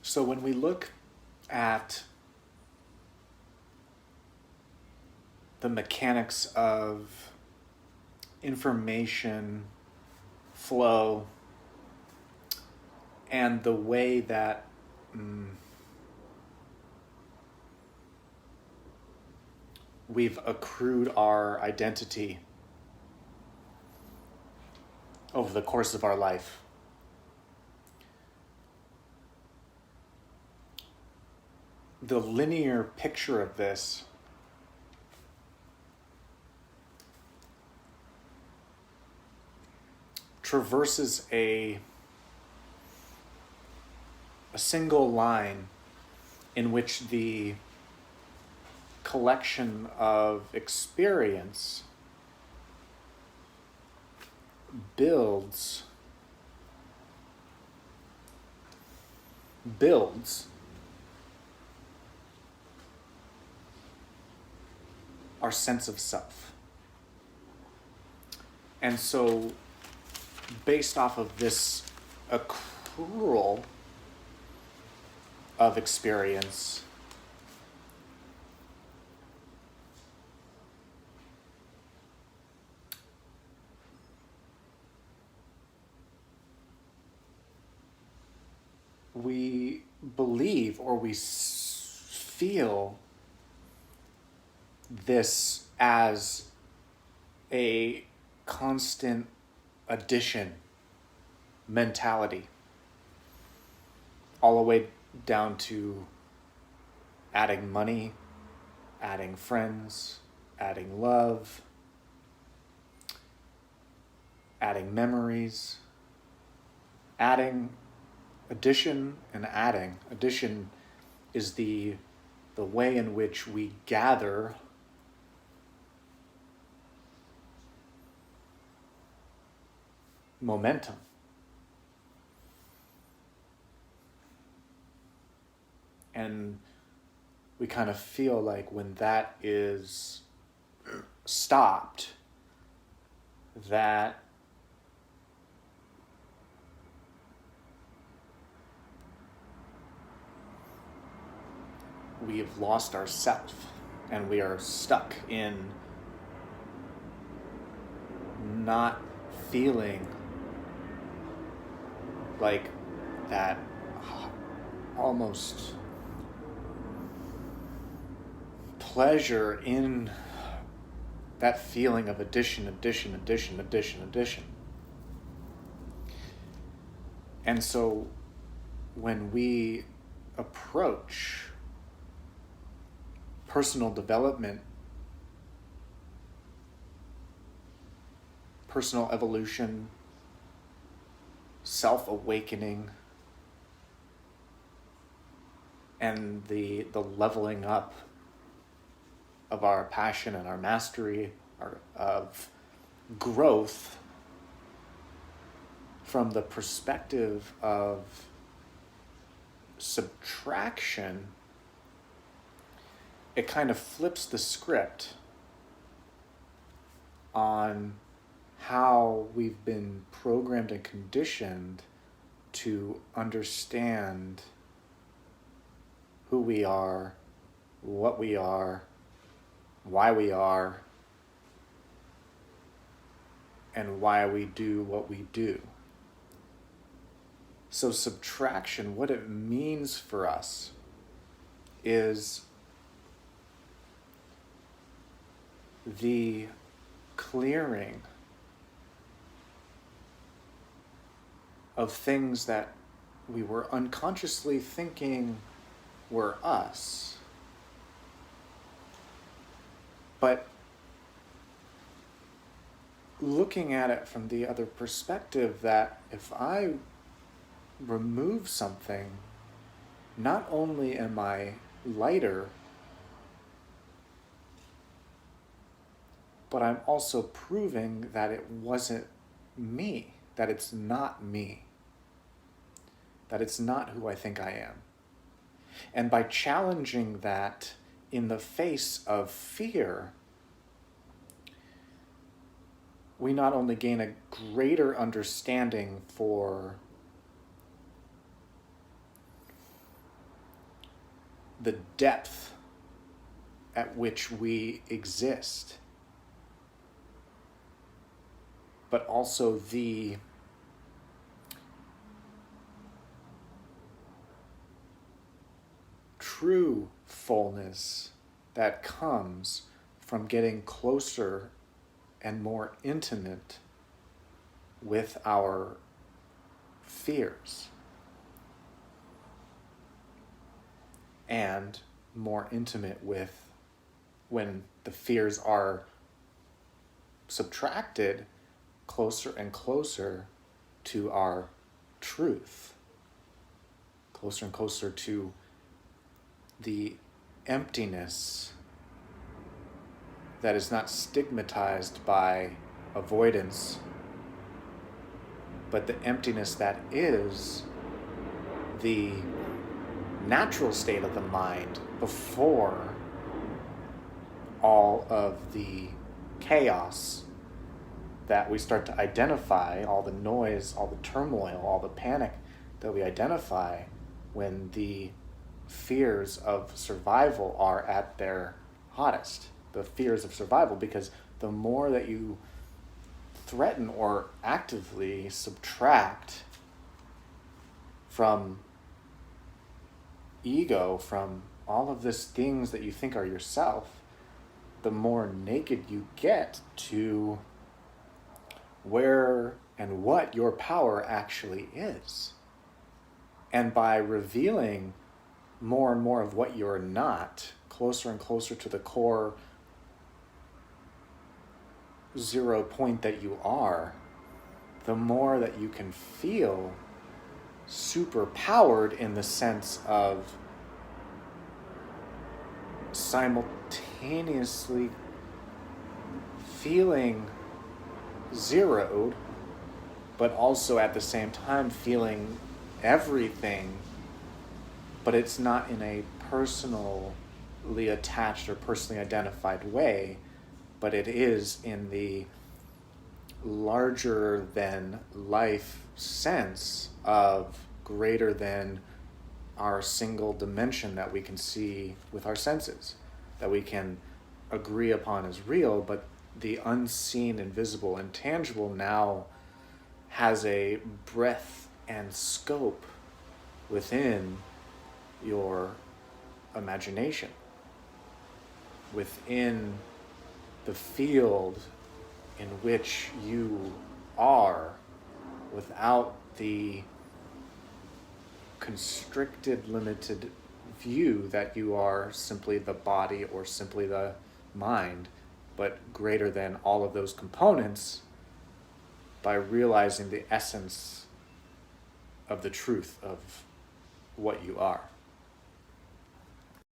So when we look at the mechanics of information flow and the way that we've accrued our identity over the course of our life, the linear picture of this traverses a single line in which the collection of experience builds our sense of self. And so based off of this accrual of experience, we believe or we feel this as a constant addition mentality, all the way down to adding money, adding friends, adding love, adding memories, adding addition and adding. Addition is the way in which we gather momentum. And we kind of feel like when that is stopped, that we have lost ourselves and we are stuck in not feeling like that almost pleasure in that feeling of addition. And so when we approach personal development, personal evolution, self-awakening, and the leveling up of our passion and our mastery, of growth from the perspective of subtraction, it kind of flips the script on how we've been programmed and conditioned to understand who we are, what we are, why we are, and why we do what we do. So subtraction, what it means for us is the clearing of things that we were unconsciously thinking were us. But looking at it from the other perspective, that if I remove something, not only am I lighter, but I'm also proving that it wasn't me, that it's not me, that it's not who I think I am. And by challenging that in the face of fear, we not only gain a greater understanding for the depth at which we exist, but also the true fullness that comes from getting closer and more intimate with our fears, and more intimate with when the fears are subtracted closer and closer to our truth, closer and closer to the emptiness that is not stigmatized by avoidance, but the emptiness that is the natural state of the mind before all of the chaos that we start to identify, all the noise, all the turmoil, all the panic that we identify when the fears of survival are at their hottest. The fears of survival, because the more that you threaten or actively subtract from ego, from all of these things that you think are yourself, the more naked you get to where and what your power actually is. And by revealing more and more of what you're not, closer and closer to the core 0 point that you are, the more that you can feel super powered, in the sense of simultaneously feeling zeroed, but also at the same time feeling everything, but it's not in a personally attached or personally identified way, but it is in the larger than life sense of greater than our single dimension that we can see with our senses, that we can agree upon as real, but the unseen, invisible, intangible now has a breadth and scope within your imagination, within the field in which you are, without the constricted, limited view that you are simply the body or simply the mind, but greater than all of those components, by realizing the essence of the truth of what you are.